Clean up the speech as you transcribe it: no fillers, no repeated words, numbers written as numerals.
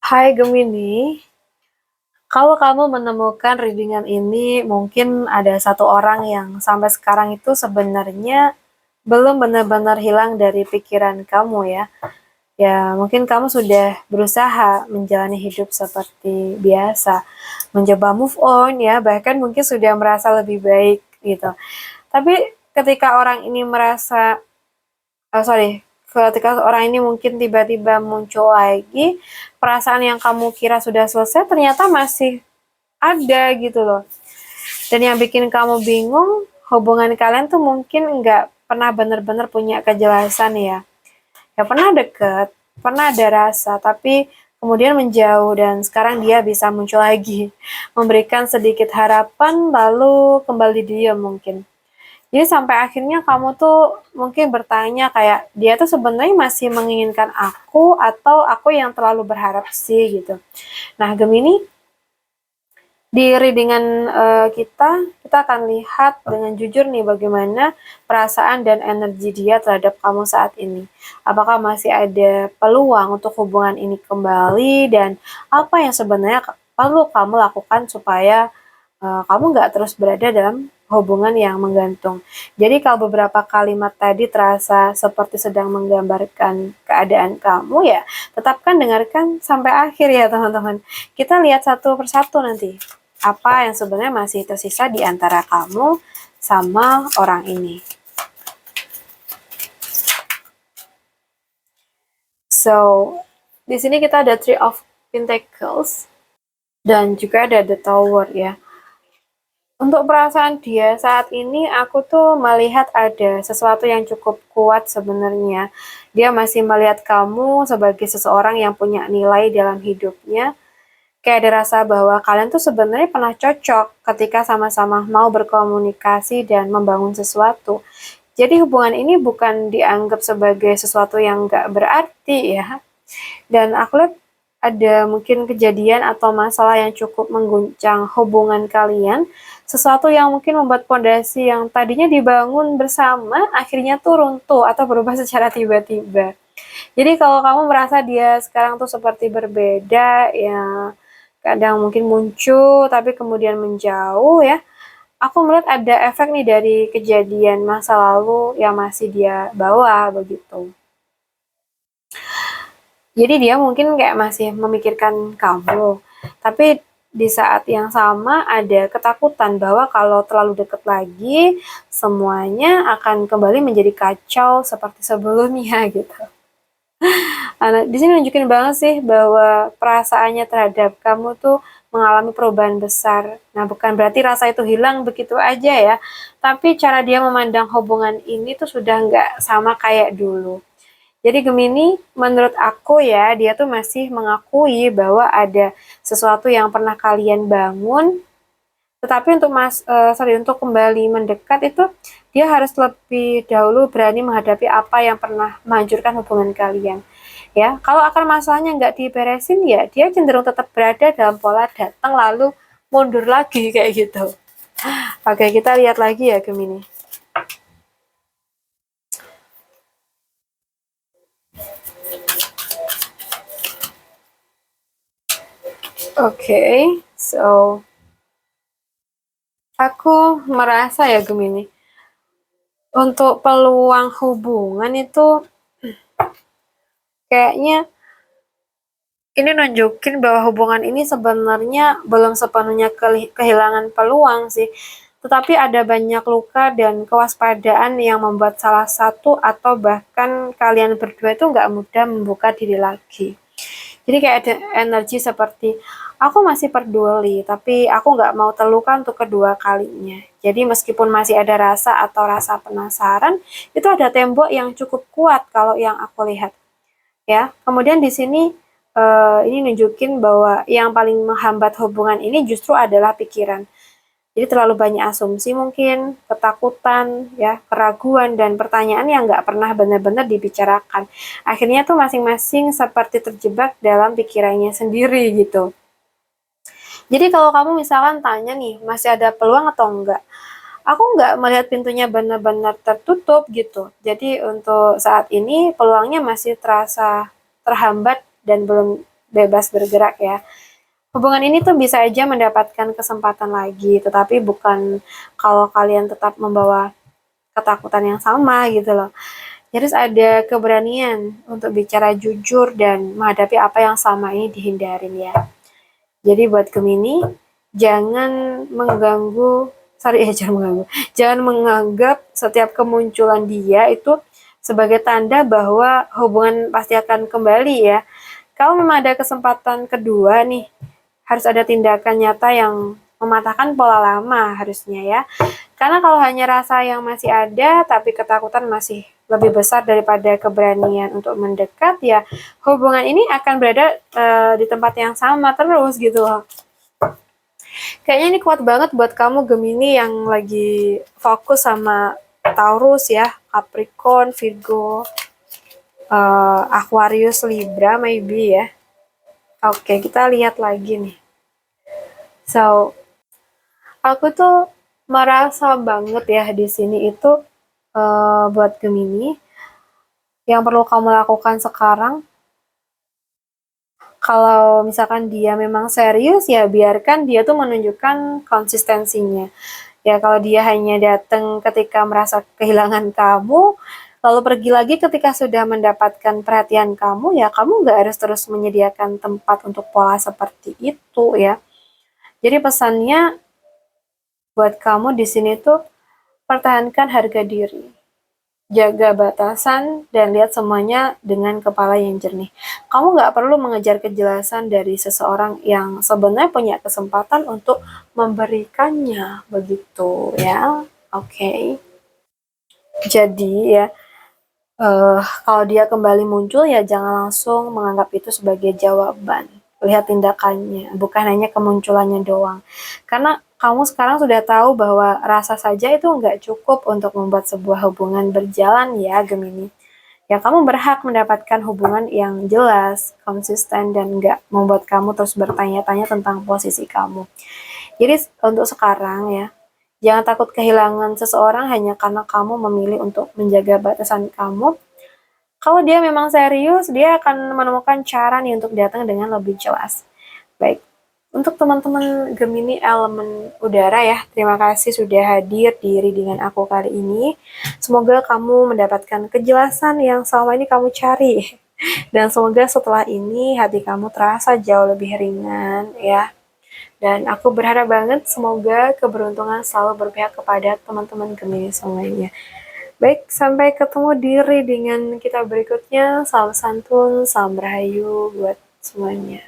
Hai Gemini, kalau kamu menemukan readingan ini, mungkin ada satu orang yang sampai sekarang itu sebenarnya belum benar-benar hilang dari pikiran kamu ya. Ya, mungkin kamu sudah berusaha menjalani hidup seperti biasa, mencoba move on ya, bahkan mungkin sudah merasa lebih baik gitu. Tapi ketika orang ini merasa, sorry, ketika orang ini mungkin tiba-tiba muncul lagi, perasaan yang kamu kira sudah selesai ternyata masih ada gitu loh. Dan yang bikin kamu bingung, hubungan kalian tuh mungkin nggak pernah bener-bener punya kejelasan ya. Ya pernah deket, pernah ada rasa, tapi kemudian menjauh dan sekarang dia bisa muncul lagi. Memberikan sedikit harapan lalu kembali diam mungkin. Jadi sampai akhirnya kamu tuh mungkin bertanya kayak dia tuh sebenarnya masih menginginkan aku atau aku yang terlalu berharap sih gitu. Nah, Gemini, di readingan kita akan lihat dengan jujur nih bagaimana perasaan dan energi dia terhadap kamu saat ini. Apakah masih ada peluang untuk hubungan ini kembali dan apa yang sebenarnya perlu kamu lakukan supaya kamu nggak terus berada dalam hubungan yang menggantung. Jadi kalau beberapa kalimat tadi terasa seperti sedang menggambarkan keadaan kamu ya, tetapkan dengarkan sampai akhir ya teman-teman. Kita lihat satu persatu nanti apa yang sebenarnya masih tersisa di antara kamu sama orang ini. So, di sini kita ada Three of Pentacles dan juga ada The Tower ya. Untuk perasaan dia saat ini, aku tuh melihat ada sesuatu yang cukup kuat sebenarnya. Dia masih melihat kamu sebagai seseorang yang punya nilai dalam hidupnya. Kayak ada rasa bahwa kalian tuh sebenarnya pernah cocok ketika sama-sama mau berkomunikasi dan membangun sesuatu. Jadi hubungan ini bukan dianggap sebagai sesuatu yang gak berarti ya. Dan aku lihat ada mungkin kejadian atau masalah yang cukup mengguncang hubungan kalian, sesuatu yang mungkin membuat pondasi yang tadinya dibangun bersama akhirnya tuh runtuh atau berubah secara tiba-tiba. Jadi kalau kamu merasa dia sekarang tuh seperti berbeda, ya kadang mungkin muncul tapi kemudian menjauh ya. Aku melihat ada efek nih dari kejadian masa lalu yang masih dia bawa begitu. Jadi dia mungkin kayak masih memikirkan kamu, tapi di saat yang sama ada ketakutan bahwa kalau terlalu dekat lagi, semuanya akan kembali menjadi kacau seperti sebelumnya gitu. Nah, di sini nunjukin banget sih bahwa perasaannya terhadap kamu tuh mengalami perubahan besar. Nah, bukan berarti rasa itu hilang begitu aja ya, tapi cara dia memandang hubungan ini tuh sudah nggak sama kayak dulu. Jadi Gemini, menurut aku ya, dia tuh masih mengakui bahwa ada sesuatu yang pernah kalian bangun, tetapi untuk kembali mendekat itu dia harus lebih dahulu berani menghadapi apa yang pernah menghancurkan hubungan kalian. Ya, kalau akar masalahnya nggak diberesin ya, dia cenderung tetap berada dalam pola datang lalu mundur lagi kayak gitu. Oke, kita lihat lagi ya Gemini. Oke, so aku merasa ya Gemini, untuk peluang hubungan itu kayaknya ini nunjukin bahwa hubungan ini sebenarnya belum sepenuhnya kehilangan peluang sih. Tetapi ada banyak luka dan kewaspadaan yang membuat salah satu atau bahkan kalian berdua itu nggak mudah membuka diri lagi. Jadi kayak ada energi seperti aku masih peduli, tapi aku nggak mau terluka untuk kedua kalinya. Jadi meskipun masih ada rasa atau rasa penasaran, itu ada tembok yang cukup kuat kalau yang aku lihat. Ya, kemudian di sini ini nunjukin bahwa yang paling menghambat hubungan ini justru adalah pikiran. Jadi terlalu banyak asumsi mungkin, ketakutan, ya, keraguan, dan pertanyaan yang nggak pernah benar-benar dibicarakan. Akhirnya tuh masing-masing seperti terjebak dalam pikirannya sendiri gitu. Jadi kalau kamu misalkan tanya nih, masih ada peluang atau enggak? Aku nggak melihat pintunya benar-benar tertutup gitu. Jadi untuk saat ini peluangnya masih terasa terhambat dan belum bebas bergerak ya. Hubungan ini tuh bisa aja mendapatkan kesempatan lagi, tetapi bukan kalau kalian tetap membawa ketakutan yang sama gitu loh. Jadi ada keberanian untuk bicara jujur dan menghadapi apa yang selama ini dihindarin ya. Jadi buat Gemini, jangan mengganggu, sorry ya jangan mengganggu, jangan menganggap setiap kemunculan dia itu sebagai tanda bahwa hubungan pasti akan kembali ya. Kalau memang ada kesempatan kedua nih, harus ada tindakan nyata yang mematahkan pola lama harusnya ya. Karena kalau hanya rasa yang masih ada, tapi ketakutan masih lebih besar daripada keberanian untuk mendekat, ya hubungan ini akan berada di tempat yang sama terus gitu loh. Kayaknya ini kuat banget buat kamu Gemini yang lagi fokus sama Taurus ya, Capricorn, Virgo, Aquarius, Libra, maybe ya. Oke, kita lihat lagi nih. So, aku tuh merasa banget ya di sini itu buat Gemini yang perlu kamu lakukan sekarang. Kalau misalkan dia memang serius ya biarkan dia tuh menunjukkan konsistensinya. Ya kalau dia hanya datang ketika merasa kehilangan kamu, lalu pergi lagi ketika sudah mendapatkan perhatian kamu, ya kamu nggak harus terus menyediakan tempat untuk pola seperti itu ya. Jadi pesannya buat kamu di sini tuh pertahankan harga diri, jaga batasan, dan lihat semuanya dengan kepala yang jernih. Kamu nggak perlu mengejar kejelasan dari seseorang yang sebenarnya punya kesempatan untuk memberikannya, begitu ya. Oke. Jadi ya, kalau dia kembali muncul ya jangan langsung menganggap itu sebagai jawaban. Lihat tindakannya, bukan hanya kemunculannya doang. Karena kamu sekarang sudah tahu bahwa rasa saja itu nggak cukup untuk membuat sebuah hubungan berjalan ya, Gemini. Ya kamu berhak mendapatkan hubungan yang jelas, konsisten, dan nggak membuat kamu terus bertanya-tanya tentang posisi kamu. Jadi untuk sekarang ya, jangan takut kehilangan seseorang hanya karena kamu memilih untuk menjaga batasan kamu. Kalau dia memang serius, dia akan menemukan cara nih untuk datang dengan lebih jelas. Baik, untuk teman-teman Gemini elemen udara ya, terima kasih sudah hadir di readingan aku kali ini. Semoga kamu mendapatkan kejelasan yang selama ini kamu cari. Dan semoga setelah ini hati kamu terasa jauh lebih ringan ya. Dan aku berharap banget semoga keberuntungan selalu berpihak kepada teman-teman Gemini semuanya. Baik, sampai ketemu di readingan kita berikutnya. Salam santun, salam rahayu buat semuanya.